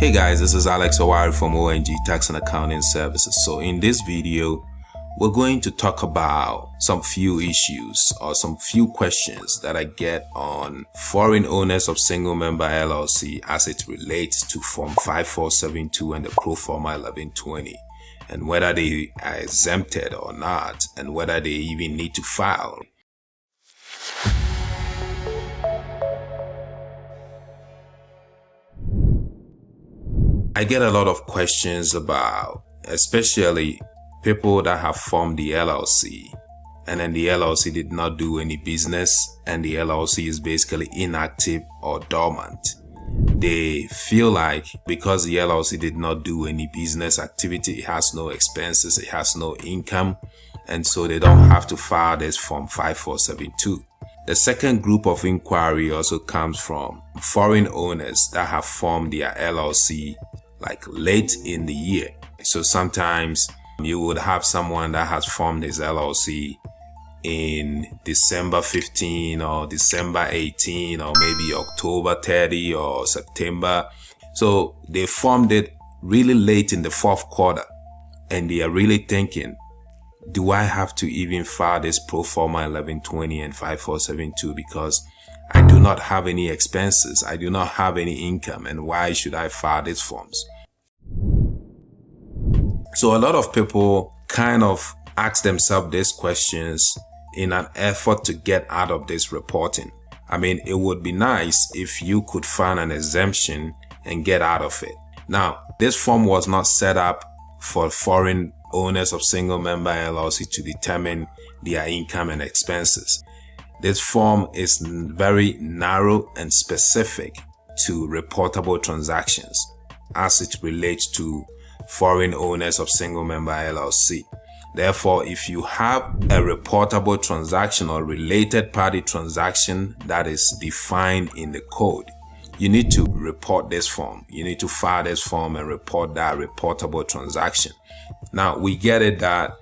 Hey guys, this is Alex Owari from ONG Tax and Accounting Services. So in this video, we're going to talk about some few issues or some few questions that I get on foreign owners of single member LLC as it relates to Form 5472 and the Proforma 1120, and whether they are exempted or not, and whether they even need to file. I get a lot of questions about, especially people that have formed the LLC and then the LLC did not do any business and the LLC is basically inactive or dormant. They feel like because the LLC did not do any business activity, it has no expenses, it has no income, and so they don't have to file this Form 5472. The second group of inquiry also comes from foreign owners that have formed their LLC like late in the year. So sometimes you would have someone that has formed his LLC in December 15 or December 18 or maybe October 30 or September. So they formed it really late in the fourth quarter and they are really thinking, do I have to even file this Proforma 1120 and 5472 because I do not have any expenses, I do not have any income, and why should I file these forms? So a lot of people kind of ask themselves these questions in an effort to get out of this reporting. I mean, it would be nice if you could find an exemption and get out of it. Now, this form was not set up for foreign owners of single member LLC to determine their income and expenses. This form is very narrow and specific to reportable transactions as it relates to foreign owners of single member LLC. Therefore, if you have a reportable transaction or related party transaction that is defined in the code, you need to report this form. You need to file this form and report that reportable transaction. Now, we get it that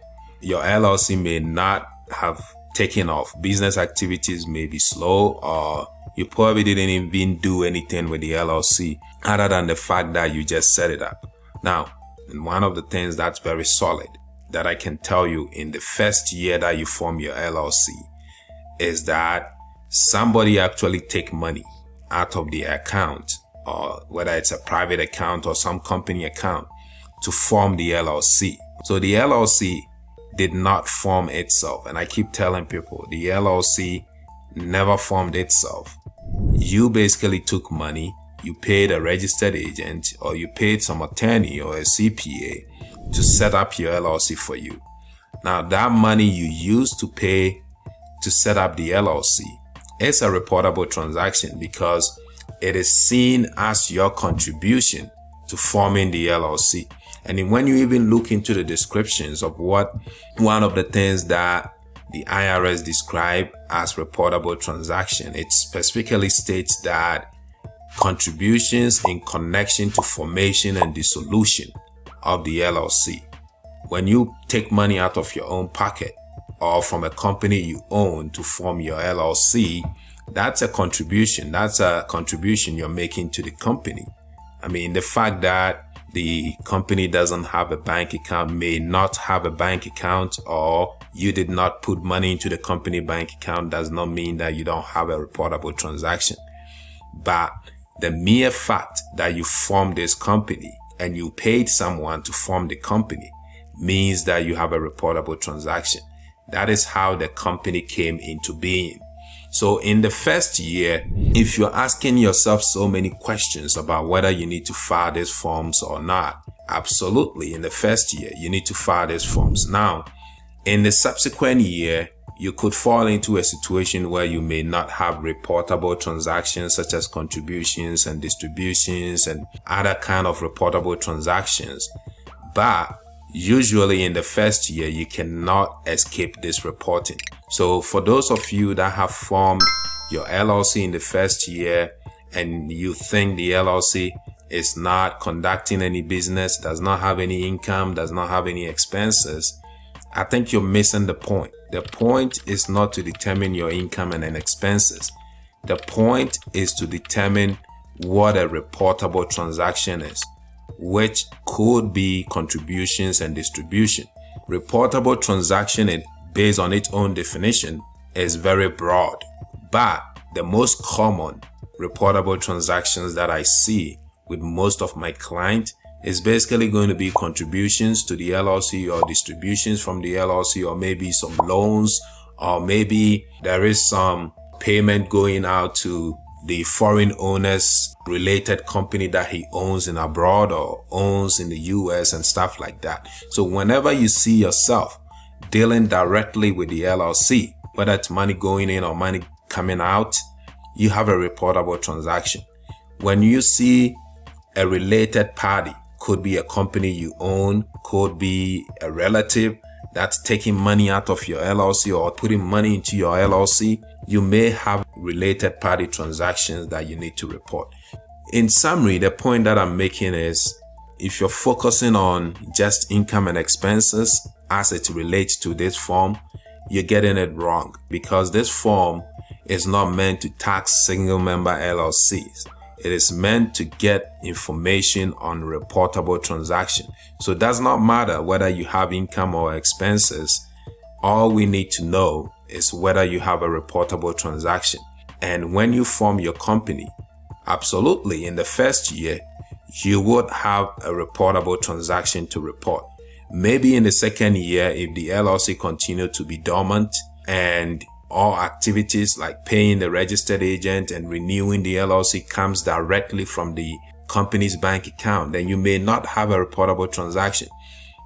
your LLC may not have taken off. Business activities may be slow, or you probably didn't even do anything with the LLC other than the fact that you just set it up. Now, and one of the things that's very solid that I can tell you in the first year that you form your LLC is that somebody actually take money out of the account, or whether it's a private account or some company account, to form the LLC. So the LLC did not form itself. And I keep telling people the LLC never formed itself. You basically took money, you paid a registered agent, or you paid some attorney or a CPA to set up your LLC for you. Now that money you used to pay to set up the LLC is a reportable transaction because it is seen as your contribution to forming the LLC. And when you even look into the descriptions of what one of the things that the IRS describe as reportable transaction, it specifically states that contributions in connection to formation and dissolution of the LLC. When you take money out of your own pocket or from a company you own to form your LLC, that's a contribution. That's a contribution you're making to the company. I mean, the fact that the company doesn't have a bank account, may not have a bank account, or you did not put money into the company bank account does not mean that you don't have a reportable transaction. But the mere fact that you formed this company and you paid someone to form the company means that you have a reportable transaction. That is how the company came into being. So in the first year, if you're asking yourself so many questions about whether you need to file these forms or not, absolutely, in the first year, you need to file these forms. Now, in the subsequent year, you could fall into a situation where you may not have reportable transactions such as contributions and distributions and other kind of reportable transactions. But usually in the first year, you cannot escape this reporting. So for those of you that have formed your LLC in the first year and you think the LLC is not conducting any business, does not have any income, does not have any expenses, I think you're missing the point. The point is not to determine your income and expenses. The point is to determine what a reportable transaction is, which could be contributions and distribution. Reportable transaction, based on its own definition, is very broad, but the most common reportable transactions that I see with most of my clients is basically going to be contributions to the LLC or distributions from the LLC, or maybe some loans, or maybe there is some payment going out to the foreign owner's related company that he owns in abroad or owns in the US and stuff like that. So whenever you see yourself dealing directly with the LLC, whether it's money going in or money coming out, you have a reportable transaction. When you see a related party, could be a company you own, could be a relative that's taking money out of your LLC or putting money into your LLC, you may have related party transactions that you need to report. In summary, the point that I'm making is, if you're focusing on just income and expenses as it relates to this form, you're getting it wrong, because this form is not meant to tax single member LLCs. It is meant to get information on reportable transaction. So it does not matter whether you have income or expenses. All we need to know is whether you have a reportable transaction. And when you form your company, absolutely, in the first year, you would have a reportable transaction to report. Maybe in the second year, if the LLC continued to be dormant and all activities like paying the registered agent and renewing the LLC comes directly from the company's bank account, then you may not have a reportable transaction.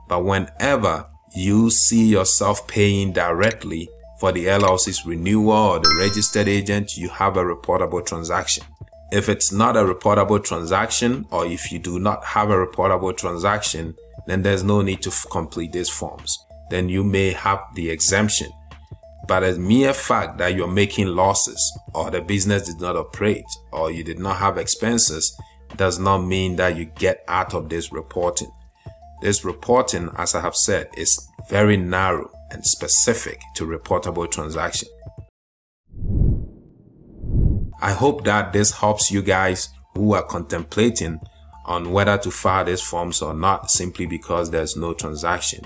But whenever you see yourself paying directly for the LLC's renewal or the registered agent, you have a reportable transaction. If it's not a reportable transaction, or if you do not have a reportable transaction, then there's no need to complete these forms. Then you may have the exemption. But a mere fact that you're making losses, or the business did not operate, or you did not have expenses, does not mean that you get out of this reporting. This reporting, as I have said, is very narrow and specific to reportable transaction. I hope that this helps you guys who are contemplating on whether to file these forms or not, simply because there's no transaction.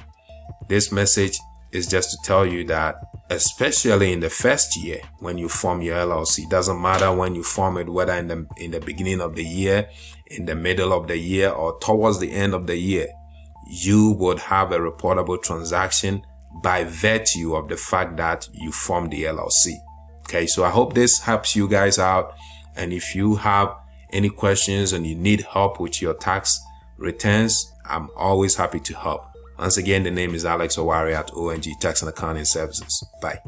This message is just to tell you that, especially in the first year when you form your LLC, doesn't matter when you form it, whether in the beginning of the year, in the middle of the year, or towards the end of the year, you would have a reportable transaction by virtue of the fact that you formed the LLC. Okay, so I hope this helps you guys out. And if you have any questions and you need help with your tax returns, I'm always happy to help. Once again, the name is Alex Owari at ONG Tax and Accounting Services. Bye.